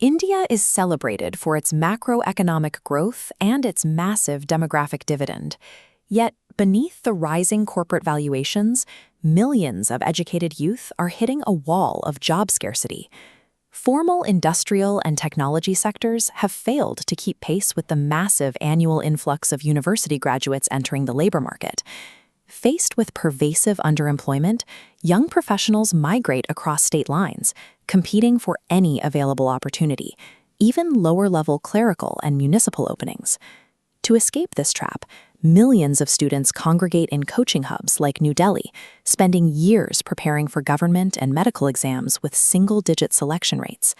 India is celebrated for its macroeconomic growth and its massive demographic dividend. Yet, beneath the rising corporate valuations, millions of educated youth are hitting a wall of job scarcity. Formal industrial and technology sectors have failed to keep pace with the massive annual influx of university graduates entering the labor market. Faced with pervasive underemployment, young professionals migrate across state lines, competing for any available opportunity, even lower-level clerical and municipal openings. To escape this trap, millions of students congregate in coaching hubs like New Delhi, spending years preparing for government and medical exams with single-digit selection rates.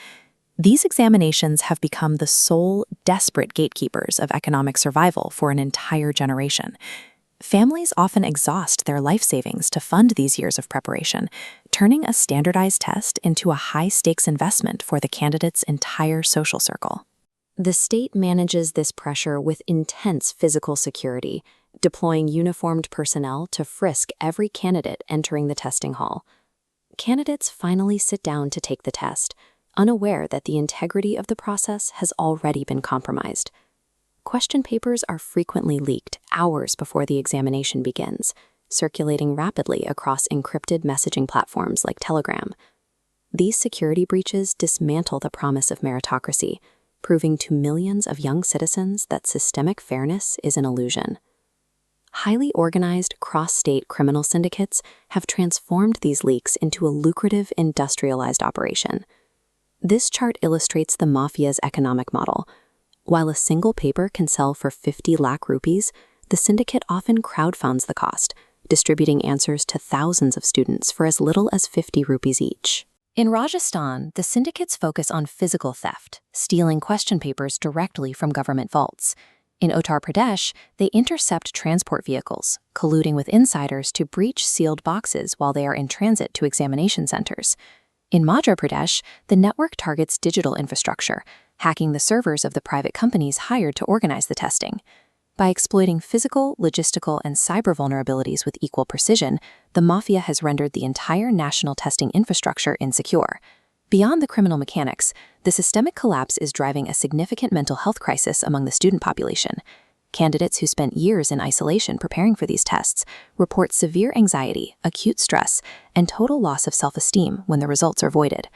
These examinations have become the sole, desperate gatekeepers of economic survival for an entire generation. Families often exhaust their life savings to fund these years of preparation, turning a standardized test into a high-stakes investment for the candidate's entire social circle. The state manages this pressure with intense physical security, deploying uniformed personnel to frisk every candidate entering the testing hall. Candidates finally sit down to take the test, unaware that the integrity of the process has already been compromised. Question papers are frequently leaked hours before the examination begins, circulating rapidly across encrypted messaging platforms like Telegram. These security breaches dismantle the promise of meritocracy, proving to millions of young citizens that systemic fairness is an illusion. Highly organized cross-state criminal syndicates have transformed these leaks into a lucrative industrialized operation. This chart illustrates the mafia's economic model. While a single paper can sell for 50 lakh rupees, the syndicate often crowdfunds the cost, distributing answers to thousands of students for as little as 50 rupees each. In Rajasthan, the syndicates focus on physical theft, stealing question papers directly from government vaults. In Uttar Pradesh, they intercept transport vehicles, colluding with insiders to breach sealed boxes while they are in transit to examination centers. In Madhya Pradesh, the network targets digital infrastructure, hacking the servers of the private companies hired to organize the testing. By exploiting physical, logistical, and cyber vulnerabilities with equal precision, the mafia has rendered the entire national testing infrastructure insecure. Beyond the criminal mechanics, the systemic collapse is driving a significant mental health crisis among the student population. Candidates who spent years in isolation preparing for these tests report severe anxiety, acute stress, and total loss of self-esteem when the results are voided.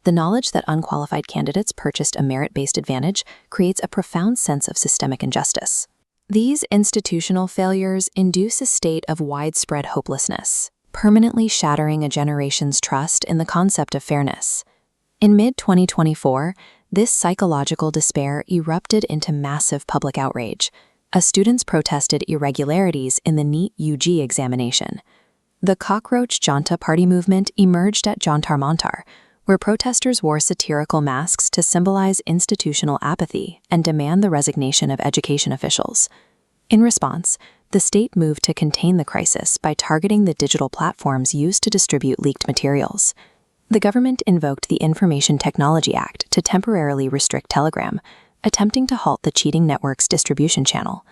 The knowledge that unqualified candidates purchased a merit-based advantage creates a profound sense of systemic injustice. These institutional failures induce a state of widespread hopelessness, permanently shattering a generation's trust in the concept of fairness. In mid-2024, this psychological despair erupted into massive public outrage, as students protested irregularities in the NEET UG examination. The Cockroach Janta Party movement emerged at Jantar Mantar, where protesters wore satirical masks to symbolize institutional apathy and demand the resignation of education officials. In response, the state moved to contain the crisis by targeting the digital platforms used to distribute leaked materials. The government invoked the Information Technology Act to temporarily restrict Telegram, attempting to halt the cheating network's distribution channel.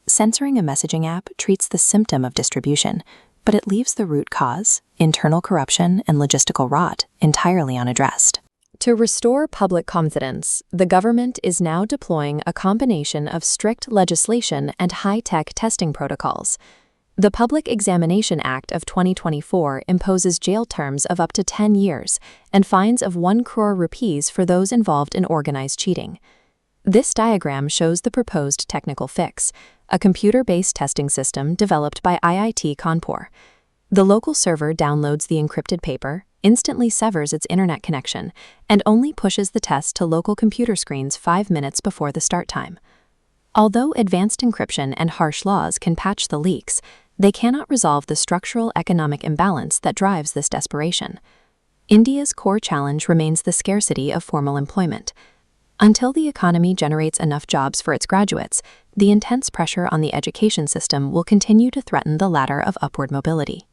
Censoring a messaging app treats the symptom of distribution, but it leaves the root cause, internal corruption and logistical rot, entirely unaddressed. To restore public confidence, the government is now deploying a combination of strict legislation and high-tech testing protocols. The Public Examination Act of 2024 imposes jail terms of up to 10 years and fines of 1 crore rupees for those involved in organized cheating. This diagram shows the proposed technical fix, a computer-based testing system developed by IIT Kanpur. The local server downloads the encrypted paper, instantly severs its internet connection, and only pushes the test to local computer screens 5 minutes before the start time. Although advanced encryption and harsh laws can patch the leaks, they cannot resolve the structural economic imbalance that drives this desperation. India's core challenge remains the scarcity of formal employment. Until the economy generates enough jobs for its graduates, the intense pressure on the education system will continue to threaten the ladder of upward mobility.